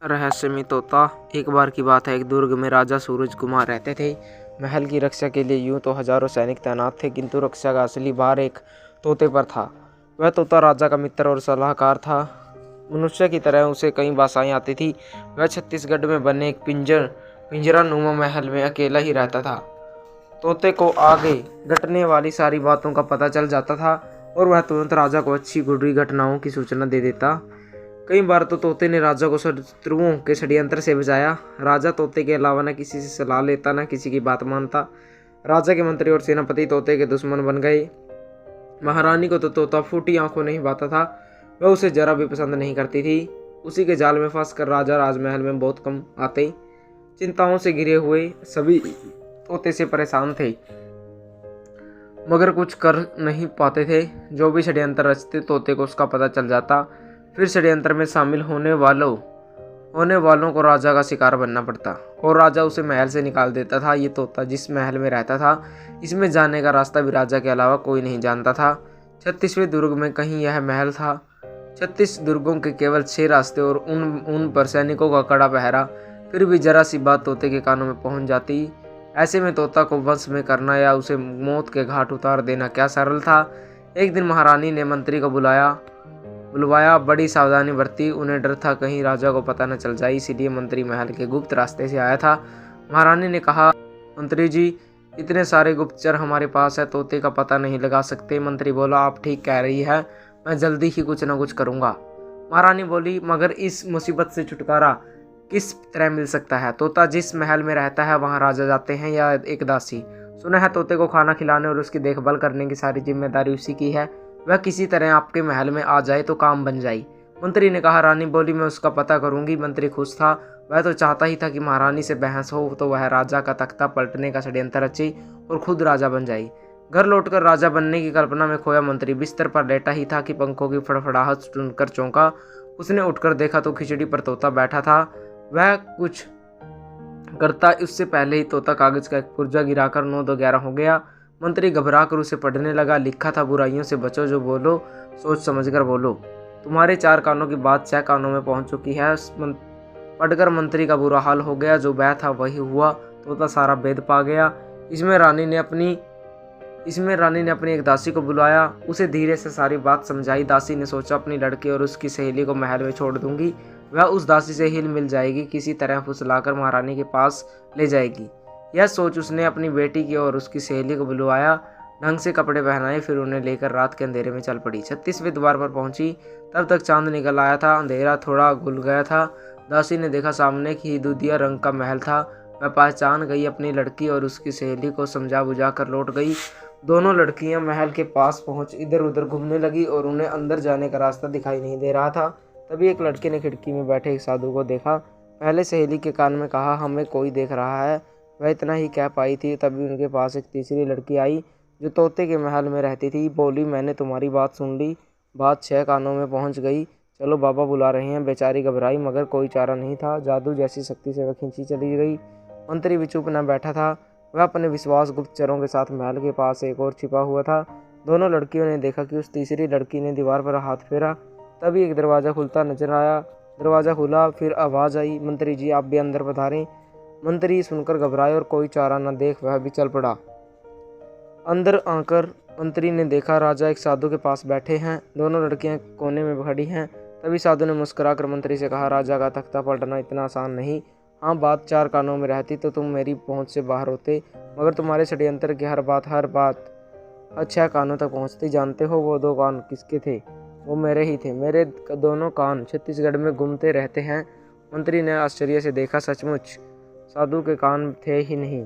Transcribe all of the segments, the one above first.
रहस्यमय तोता। एक बार की बात है, एक दुर्ग में राजा सूरज कुमार रहते थे। महल की रक्षा के लिए यूं तो हजारों सैनिक तैनात थे, किंतु रक्षा का असली भार एक तोते पर था। वह तोता राजा का मित्र और सलाहकार था। मनुष्य की तरह उसे कई भाषाएं आती थी। वह छत्तीसगढ़ में बने एक पिंजरा नुमा महल में अकेला ही रहता था। तोते को आगे घटने वाली सारी बातों का पता चल जाता था और वह तुरंत राजा को अच्छी बुरी घटनाओं की सूचना दे देता। कई बार तो तोते ने राजा को शत्रुओं के षड्यंत्र से बचाया। राजा तोते के अलावा न किसी से सलाह लेता, न किसी की बात मानता। राजा के मंत्री और सेनापति तोते के दुश्मन बन गए। महारानी को तो तोता फूटी आंखों नहीं पाता था। वह उसे जरा भी पसंद नहीं करती थी। उसी के जाल में फंस कर राजा राजमहल में बहुत कम आते। चिंताओं से घिरे हुए सभी तोते से परेशान थे, मगर कुछ कर नहीं पाते थे। जो भी षड्यंत्र रचते तोते को उसका पता चल जाता। फिर षड्यंत्र में शामिल होने वालों को राजा का शिकार बनना पड़ता और राजा उसे महल से निकाल देता था। ये तोता जिस महल में रहता था, इसमें जाने का रास्ता भी राजा के अलावा कोई नहीं जानता था। 36वें दुर्ग में कहीं यह महल था। 36 दुर्गों के केवल 6 रास्ते और उन पर सैनिकों का कड़ा पहरा। फिर भी जरा सी बात तोते के कानों में पहुंच जाती। ऐसे में तोता को वश में करना या उसे मौत के घाट उतार देना क्या सरल था। एक दिन महारानी ने मंत्री को बुलवाया। बड़ी सावधानी बरती। उन्हें डर था कहीं राजा को पता न चल जाए, इसीलिए मंत्री महल के गुप्त रास्ते से आया था। महारानी ने कहा, मंत्री जी, इतने सारे गुप्तचर हमारे पास है, तोते का पता नहीं लगा सकते। मंत्री बोला, आप ठीक कह रही है, मैं जल्दी ही कुछ न कुछ करूंगा। महारानी बोली, मगर इस मुसीबत से छुटकारा किस तरह मिल सकता है? तोता जिस महल में रहता है वहां राजा जाते हैं या एक दासी? सुना है तोते को खाना खिलाने और उसकी देखभाल करने की सारी जिम्मेदारी उसी की है। वह किसी तरह आपके महल में आ जाए तो काम बन जाए। मंत्री ने कहा। रानी बोली, मैं उसका पता करूंगी। मंत्री खुश था। वह तो चाहता ही था कि महारानी से बहस हो तो वह राजा का तख्ता पलटने का षड्यंत्र रचे और खुद राजा बन जाए। घर लौटकर राजा बनने की कल्पना में खोया मंत्री बिस्तर पर लेटा ही था कि पंखों की फड़फड़ाहट सुनकर चौंका। उसने उठकर देखा तो खिचड़ी पर तोता बैठा था। वह कुछ करता उससे पहले ही तोता कागज का एक पुर्जा गिराकर 9-2-11 हो गया। मंत्री घबरा कर उसे पढ़ने लगा। लिखा था, बुराइयों से बचो, जो बोलो सोच समझकर बोलो। तुम्हारे 4 कानों की बात 6 कानों में पहुंच चुकी है। पढ़कर मंत्री का बुरा हाल हो गया। जो बैठ था वही हुआ। तोता सारा भेद पा गया। इसमें रानी ने अपनी एक दासी को बुलाया। उसे धीरे से सारी बात समझाई। दासी ने सोचा, अपनी लड़की और उसकी सहेली को महल में छोड़ दूंगी। वह उस दासी से हिल मिल जाएगी, किसी तरह फुसलाकर महारानी के पास ले जाएगी। यह सोच उसने अपनी बेटी की और उसकी सहेली को बुलवाया, ढंग से कपड़े पहनाए, फिर उन्हें लेकर रात के अंधेरे में चल पड़ी। 36वें द्वार पर पहुंची। तब तक चांद निकल आया था। अंधेरा थोड़ा घुल गया था। दासी ने देखा, सामने ही दूधिया रंग का महल था। वह पहचान गई अपनी लड़की और उसकी सहेली को। समझा बुझा कर लौट गई। दोनों लड़कियां महल के पास पहुंच इधर उधर घूमने लगी और उन्हें अंदर जाने का रास्ता दिखाई नहीं दे रहा था। तभी एक लड़की ने खिड़की में बैठे एक साधु को देखा। पहले सहेली के कान में कहा, हमें कोई देख रहा है। वह इतना ही कह पाई थी, तभी उनके पास एक तीसरी लड़की आई जो तोते के महल में रहती थी। बोली, मैंने तुम्हारी बात सुन ली, बात 6 कानों में पहुंच गई। चलो, बाबा बुला रहे हैं। बेचारी घबराई, मगर कोई चारा नहीं था। जादू जैसी शक्ति से वह खींची चली गई। मंत्री भी चुप न बैठा था। वह अपने विश्वास गुप्तचरों के साथ महल के पास एक और छिपा हुआ था। दोनों लड़कियों ने देखा कि उस तीसरी लड़की ने दीवार पर हाथ फेरा। तभी एक दरवाज़ा खुलता नजर आया। दरवाज़ा खुला, फिर आवाज़ आई, मंत्री जी, आप भी अंदर पधारें। मंत्री सुनकर घबराए और कोई चारा न देख वह भी चल पड़ा। अंदर आकर मंत्री ने देखा, राजा एक साधु के पास बैठे हैं। दोनों लड़कियां कोने में खड़ी हैं। तभी साधु ने मुस्कुराकर मंत्री से कहा, राजा का तख्ता पलटना इतना आसान नहीं। हाँ, बात 4 कानों में रहती तो तुम मेरी पहुंच से बाहर होते, मगर तुम्हारे षड्यंत्र की हर बात 6 कानों तक पहुंचती। जानते हो वो 2 कान किसके थे? वो मेरे ही थे। मेरे दोनों कान छत्तीसगढ़ में घूमते रहते हैं। मंत्री ने आश्चर्य से देखा, सचमुच साधु के कान थे ही नहीं।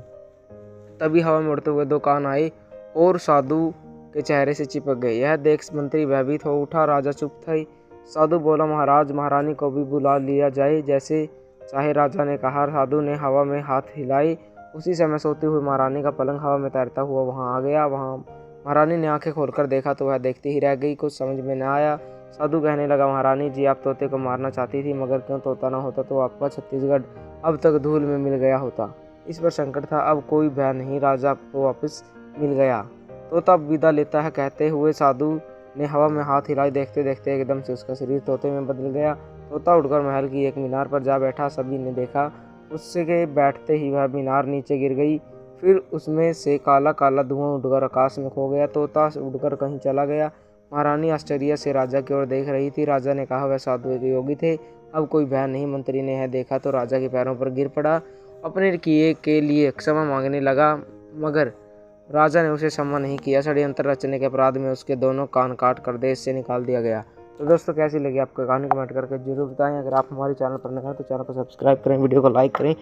तभी हवा में उड़ते हुए 2 कान आए और साधु के चेहरे से चिपक गए। यह देख मंत्री भयभीत हो उठा। राजा चुप थे। साधु बोला, महाराज, महारानी को भी बुला लिया जाए, जैसे चाहे। राजा ने कहा। साधु ने हवा में हाथ हिलाए। उसी समय सोती हुई महारानी का पलंग हवा में तैरता हुआ वहां आ गया। महारानी ने आंखें खोलकर देखा तो वह देखती ही रह गई। कुछ समझ में न आया। साधु कहने लगा, महारानी जी, आप तोते को मारना चाहती थी, मगर क्यों तोता न होता तो आपका छत्तीसगढ़ अब तक धूल में मिल गया होता। इस पर संकट था। अब कोई भय नहीं, राजा को वापस मिल गया। तोता विदा लेता है। कहते हुए साधु ने हवा में हाथ हिलाए। देखते देखते एकदम से उसका शरीर तोते में बदल गया। तोता उड़कर महल की एक मीनार पर जा बैठा। सभी ने देखा, उससे के बैठते ही वह मीनार नीचे गिर गई। फिर उसमें से काला काला धुआं उड़कर आकाश में खो गया। तोता उड़कर कहीं चला गया। महारानी आश्चर्य से राजा की ओर देख रही थी। राजा ने कहा, वह साधु एक योगी थे, अब कोई भय नहीं। मंत्री ने यह देखा तो राजा के पैरों पर गिर पड़ा, अपने किए के लिए क्षमा मांगने लगा, मगर राजा ने उसे क्षमा नहीं किया। षड्यंत्र रचने के अपराध में उसके दोनों कान काट कर देश से निकाल दिया गया। तो दोस्तों, कैसी लगी आपको कहानी, कमेंट करके जरूर बताएं। अगर आप हमारे चैनल पर नए हैं तो चैनल को सब्सक्राइब करें, वीडियो को लाइक करें।